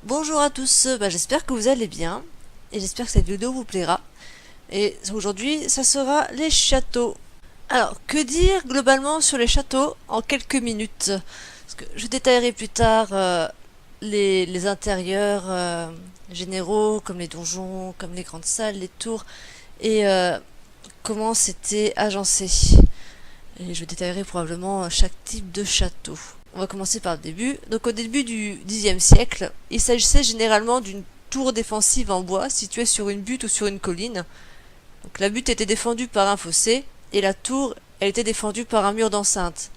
Bonjour à tous, j'espère que vous allez bien et j'espère que cette vidéo vous plaira. Et aujourd'hui, ça sera les châteaux. Alors, que dire globalement sur les châteaux en quelques minutes? Parce que je détaillerai plus tard les intérieurs généraux, comme les donjons, comme les grandes salles, les tours, et comment c'était agencé. Et je détaillerai probablement chaque type de château. On va commencer par le début. Donc au début du Xe siècle, il s'agissait généralement d'une tour défensive en bois située sur une butte ou sur une colline. Donc la butte était défendue par un fossé et la tour, elle était défendue par un mur d'enceinte.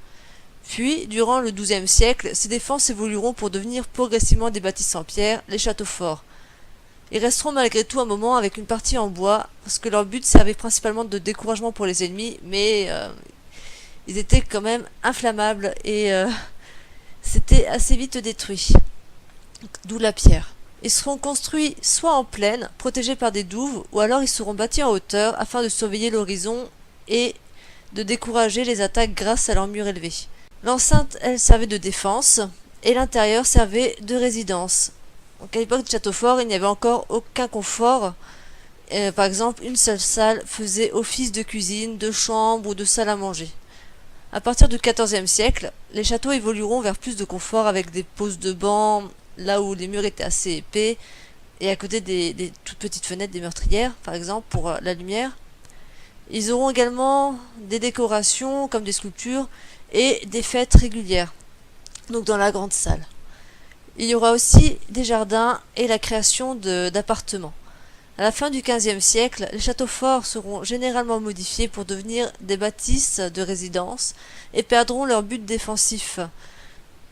Puis, durant le XIIe siècle, ces défenses évolueront pour devenir progressivement des bâtisses en pierre, les châteaux forts. Ils resteront malgré tout un moment avec une partie en bois, parce que leur but servait principalement de découragement pour les ennemis, mais ils étaient quand même inflammables et c'était assez vite détruit. D'où la pierre. Ils seront construits soit en plaine, protégés par des douves, ou alors ils seront bâtis en hauteur afin de surveiller l'horizon et de décourager les attaques grâce à leurs murs élevés. L'enceinte, elle, servait de défense, et l'intérieur servait de résidence. Donc à l'époque du château fort, il n'y avait encore aucun confort. Par exemple, une seule salle faisait office de cuisine, de chambre ou de salle à manger. À partir du XIVe siècle, les châteaux évolueront vers plus de confort avec des poses de bancs, là où les murs étaient assez épais, et à côté des toutes petites fenêtres des meurtrières, par exemple, pour la lumière. Ils auront également des décorations comme des sculptures et des fêtes régulières, donc dans la grande salle. Il y aura aussi des jardins et la création d'appartements. À la fin du XVe siècle, les châteaux forts seront généralement modifiés pour devenir des bâtisses de résidence et perdront leur but défensif.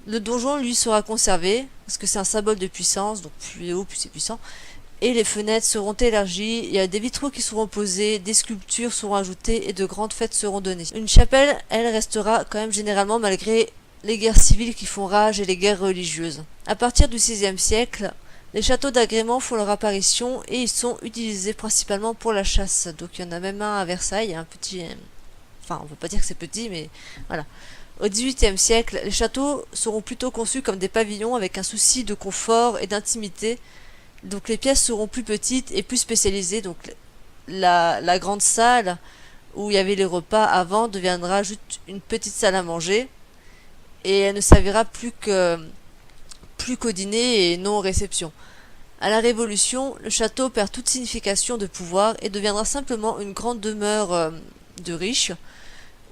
Le donjon, lui, sera conservé, parce que c'est un symbole de puissance, donc plus il est haut, plus c'est puissant, et les fenêtres seront élargies, il y a des vitraux qui seront posés, des sculptures seront ajoutées et de grandes fêtes seront données. Une chapelle, elle, restera quand même généralement malgré les guerres civiles qui font rage et les guerres religieuses. À partir du VIe siècle, les châteaux d'agrément font leur apparition et ils sont utilisés principalement pour la chasse. Donc il y en a même un à Versailles, un petit... Enfin, on ne peut pas dire que c'est petit, mais voilà. Au XVIIIe siècle, les châteaux seront plutôt conçus comme des pavillons avec un souci de confort et d'intimité. Donc les pièces seront plus petites et plus spécialisées. Donc la grande salle où il y avait les repas avant deviendra juste une petite salle à manger. Et elle ne servira plus qu'au dîner et non aux réceptions. À la Révolution, le château perd toute signification de pouvoir et deviendra simplement une grande demeure de riches,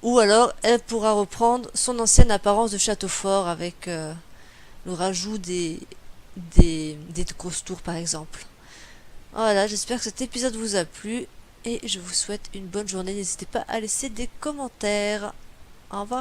ou alors elle pourra reprendre son ancienne apparence de château fort avec le rajout des grosses tours par exemple. Voilà, j'espère que cet épisode vous a plu et je vous souhaite une bonne journée. N'hésitez pas à laisser des commentaires. Au revoir.